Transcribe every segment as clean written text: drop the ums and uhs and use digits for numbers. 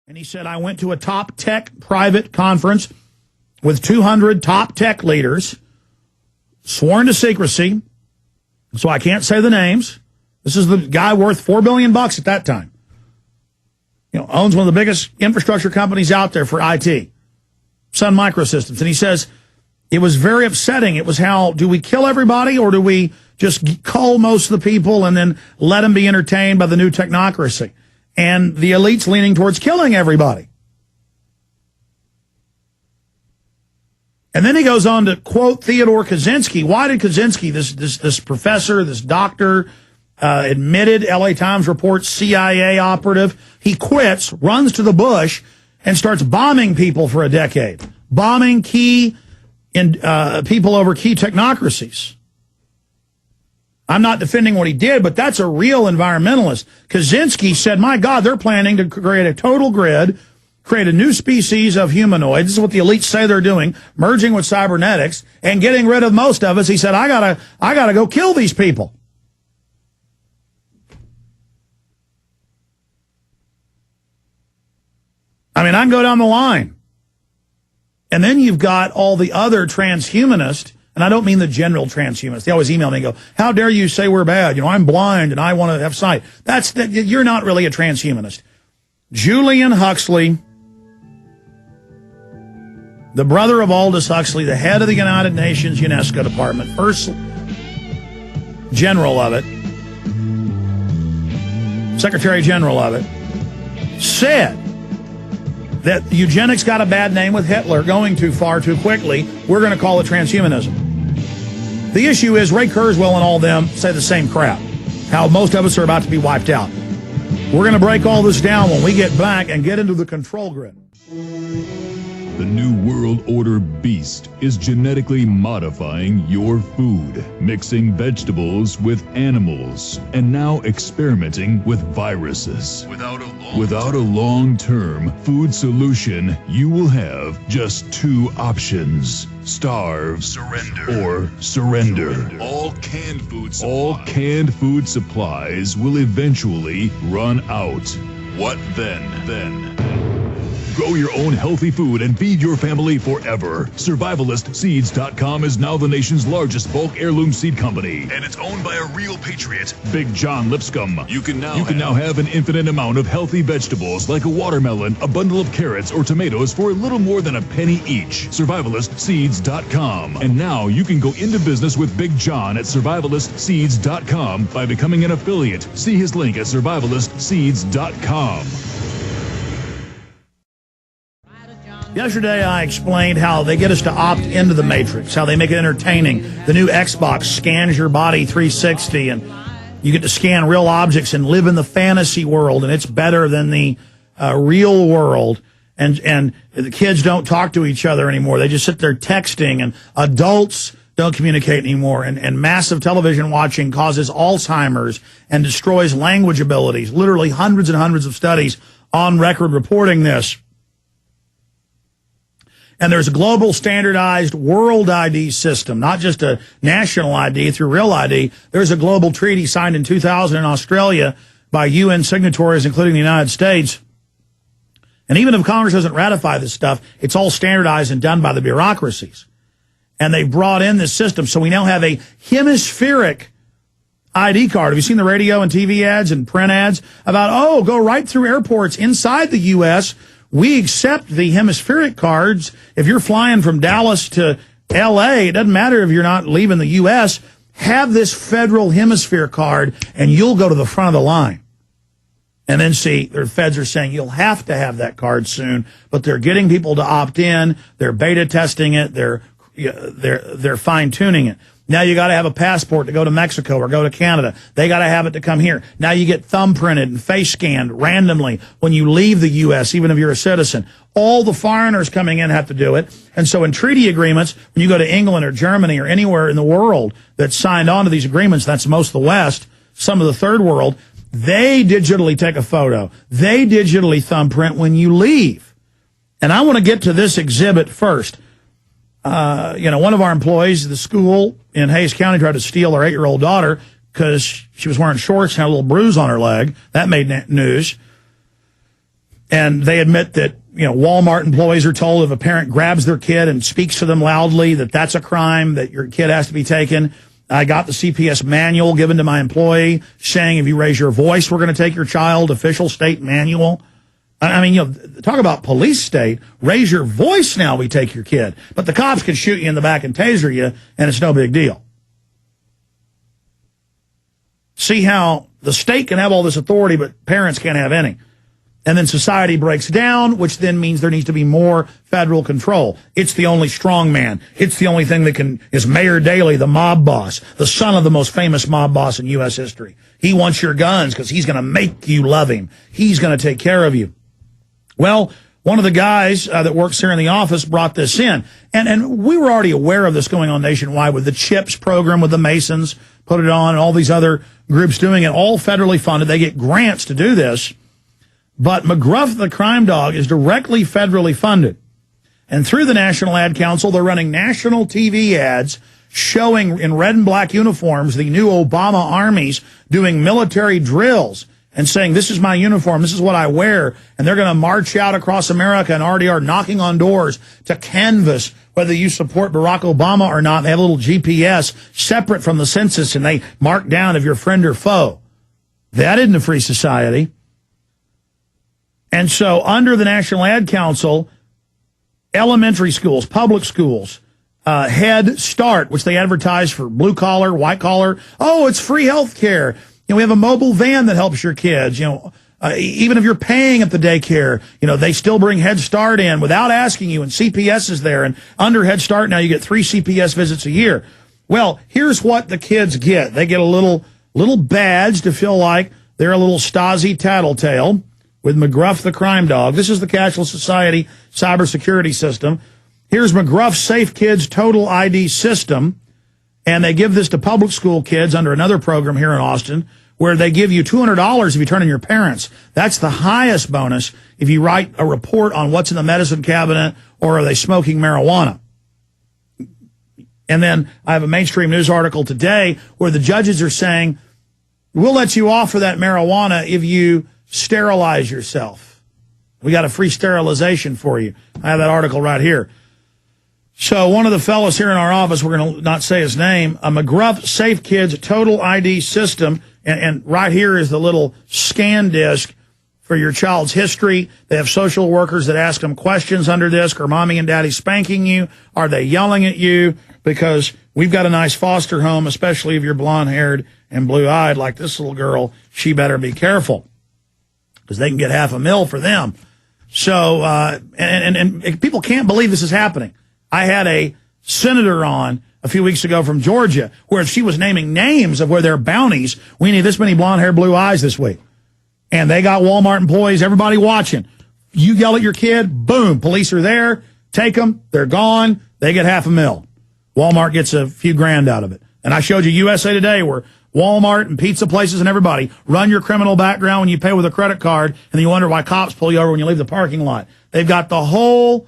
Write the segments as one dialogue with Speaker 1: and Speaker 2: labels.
Speaker 1: And he said, I went to a top tech private conference with 200 top tech leaders, sworn to secrecy, so I can't say the names. This is the guy worth $4 billion at that time. You know, owns one of the biggest infrastructure companies out there for IT, Sun Microsystems. And he says, it was very upsetting. It was how, do we kill everybody or do we just cull most of the people and then let them be entertained by the new technocracy? And the elite's leaning towards killing everybody. And then he goes on to quote Theodore Kaczynski. Why did Kaczynski, this professor, this doctor, admitted, LA Times reports, CIA operative, he quits, runs to the bush, and starts bombing people for a decade. Bombing key people over key technocracies. I'm not defending what he did, but that's a real environmentalist. Kaczynski said, my God, they're planning to create a total grid, create a new species of humanoids. This is what the elites say they're doing, merging with cybernetics and getting rid of most of us. He said, I gotta go kill these people. I mean, I can go down the line. And then you've got all the other transhumanists. And I don't mean the general transhumanists. They always email me and go, how dare you say we're bad? You know, I'm blind and I want to have sight. You're not really a transhumanist. Julian Huxley, the brother of Aldous Huxley, the head of the United Nations UNESCO department, first general of it, secretary general of it, said that eugenics got a bad name with Hitler going too far too quickly. We're going to call it transhumanism. The issue is Ray Kurzweil and all them say the same crap, how most of us are about to be wiped out. We're going to break all this down when we get back and get into the control grid.
Speaker 2: The New World Order beast is genetically modifying your food, mixing vegetables with animals, and now experimenting with viruses. Without a long-term food solution, you will have just two options: starve, or surrender. All canned food supplies will eventually run out. What then? Grow your own healthy food and feed your family forever. SurvivalistSeeds.com is now the nation's largest bulk heirloom seed company, and it's owned by a real patriot, Big John Lipscomb. You can now have an infinite amount of healthy vegetables like a watermelon, a bundle of carrots, or tomatoes for a little more than a penny each. SurvivalistSeeds.com. And now you can go into business with Big John at SurvivalistSeeds.com by becoming an affiliate. See his link at SurvivalistSeeds.com.
Speaker 1: Yesterday, I explained how they get us to opt into the Matrix, how they make it entertaining. The new Xbox scans your body 360, and you get to scan real objects and live in the fantasy world, and it's better than the real world. And the kids don't talk to each other anymore. They just sit there texting, and adults don't communicate anymore. And massive television watching causes Alzheimer's and destroys language abilities. Literally hundreds and hundreds of studies on record reporting this. And there's a global standardized world ID system, not just a national ID through Real ID. There's a global treaty signed in 2000 in Australia by UN signatories, including the United States. And even if Congress doesn't ratify this stuff, it's all standardized and done by the bureaucracies. And they brought in this system. So we now have a hemispheric ID card. Have you seen the radio and TV ads and print ads about, go right through airports inside the U.S., we accept the hemispheric cards. If you're flying from Dallas to L.A., it doesn't matter if you're not leaving the U.S., have this federal hemisphere card, and you'll go to the front of the line. And then see, their feds are saying you'll have to have that card soon, but they're getting people to opt in. They're beta testing it. They're fine-tuning it. Now you got to have a passport to go to Mexico or go to Canada. They got to have it to come here. Now you get thumbprinted and face scanned randomly when you leave the U.S., even if you're a citizen. All the foreigners coming in have to do it. And so in treaty agreements, when you go to England or Germany or anywhere in the world that's signed on to these agreements, that's most of the West, some of the third world, they digitally take a photo. They digitally thumbprint when you leave. And I want to get to this exhibit first. One of our employees at the school in Hayes County tried to steal our 8-year-old daughter because she was wearing shorts and had a little bruise on her leg. That made news. And they admit that, Walmart employees are told if a parent grabs their kid and speaks to them loudly, that's a crime, that your kid has to be taken. I got the CPS manual given to my employee saying if you raise your voice, we're going to take your child, official state manual. I mean, talk about police state. Raise your voice now, we take your kid. But the cops can shoot you in the back and taser you, and it's no big deal. See how the state can have all this authority, but parents can't have any. And then society breaks down, which then means there needs to be more federal control. It's the only strong man. It's the only thing that is Mayor Daley, the mob boss, the son of the most famous mob boss in U.S. history. He wants your guns because he's going to make you love him. He's going to take care of you. Well, one of the guys that works here in the office brought this in. And we were already aware of this going on nationwide with the CHIPS program, with the Masons, put it on, and all these other groups doing it, all federally funded. They get grants to do this. But McGruff the Crime Dog is directly federally funded. And through the National Ad Council, they're running national TV ads showing in red and black uniforms the new Obama armies doing military drills and saying, this is my uniform, this is what I wear. And they're going to march out across America and already are knocking on doors to canvass whether you support Barack Obama or not. They have a little GPS separate from the census, and they mark down if you're friend or foe. That isn't a free society. And so under the National Ad Council, elementary schools, public schools, Head Start, which they advertise for blue collar, white collar. Oh, it's free health care. We have a mobile van that helps your kids. Even if you're paying at the daycare, they still bring Head Start in without asking you, and CPS is there. And under Head Start now you get 3 CPS visits a year. Well, here's what the kids get. They get a little badge to feel like they're a little Stasi tattletale with McGruff the Crime Dog. This is the Cashless Society cybersecurity system. Here's McGruff's Safe Kids Total ID system, and they give this to public school kids under another program here in Austin, where they give you $200 if you turn in your parents. That's the highest bonus if you write a report on what's in the medicine cabinet or are they smoking marijuana. And then I have a mainstream news article today where the judges are saying, we'll let you off for that marijuana if you sterilize yourself. We got a free sterilization for you. I have that article right here. So one of the fellows here in our office, we're going to not say his name, a McGruff Safe Kids Total ID system, and right here is the little scan disc for your child's history. They have social workers that ask them questions under this. Are mommy and daddy spanking you? Are they yelling at you? Because we've got a nice foster home, especially if you're blonde-haired and blue-eyed like this little girl. She better be careful, because they can get $500,000 for them. So, and people can't believe this is happening. I had a senator on a few weeks ago from Georgia where she was naming names of where their bounties, we need this many blonde hair, blue eyes this week. And they got Walmart employees, everybody watching. You yell at your kid, boom, police are there, take them, they're gone, they get $500,000. Walmart gets a few grand out of it. And I showed you USA Today where Walmart and pizza places and everybody run your criminal background when you pay with a credit card, and then you wonder why cops pull you over when you leave the parking lot. They've got the whole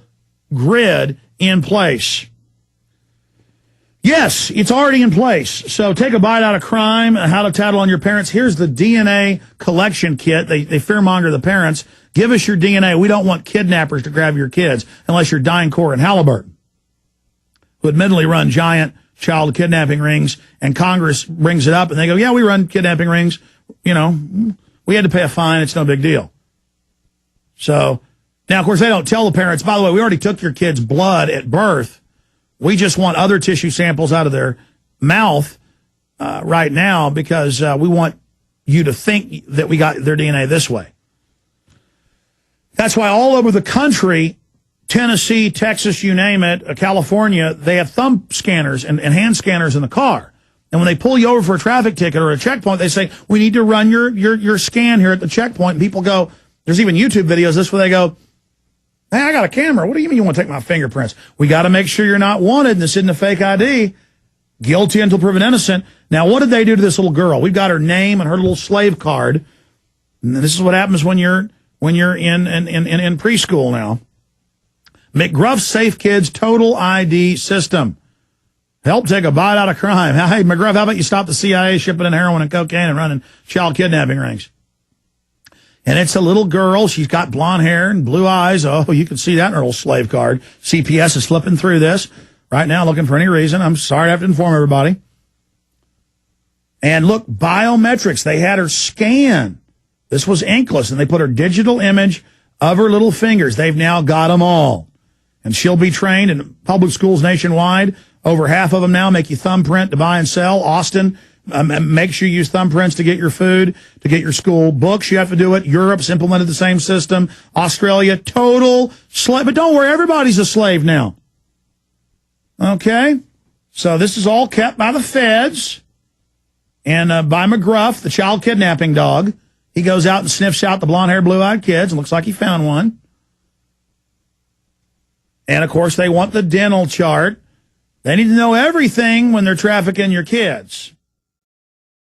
Speaker 1: grid in place. Yes, it's already in place. So take a bite out of crime, how to tattle on your parents. Here's the DNA collection kit. They fearmonger the parents. Give us your DNA. We don't want kidnappers to grab your kids unless you're DynCorp and Halliburton, who admittedly run giant child kidnapping rings, and Congress brings it up and they go, yeah, we run kidnapping rings. We had to pay a fine. It's no big deal. So now, of course, they don't tell the parents, by the way, we already took your kid's blood at birth. We just want other tissue samples out of their mouth right now because we want you to think that we got their DNA this way. That's why all over the country, Tennessee, Texas, you name it, California, they have thumb scanners and hand scanners in the car. And when they pull you over for a traffic ticket or a checkpoint, they say, we need to run your scan here at the checkpoint. And people go, there's even YouTube videos this where they go, hey, I got a camera. What do you mean you want to take my fingerprints? We got to make sure you're not wanted and this isn't a fake ID. Guilty until proven innocent. Now, what did they do to this little girl? We've got her name and her little slave card. And this is what happens when you're in preschool now. McGruff Safe Kids Total ID System. Help take a bite out of crime. Hey, McGruff, how about you stop the CIA shipping in heroin and cocaine and running child kidnapping rings? And it's a little girl. She's got blonde hair and blue eyes. Oh, you can see that in her little slave card. CPS is flipping through this right now looking for any reason. I'm sorry I have to inform everybody. And look, biometrics. They had her scan. This was inkless, and they put her digital image of her little fingers. They've now got them all. And she'll be trained in public schools nationwide. Over half of them now make you thumbprint to buy and sell. Austin, make sure you use thumbprints to get your food, to get your school books. You have to do it. Europe's implemented the same system. Australia, total slave. But don't worry, everybody's a slave now. Okay? So this is all kept by the feds and by McGruff, the child kidnapping dog. He goes out and sniffs out the blonde-haired, blue-eyed kids. It looks like he found one. And, of course, they want the dental chart. They need to know everything when they're trafficking your kids.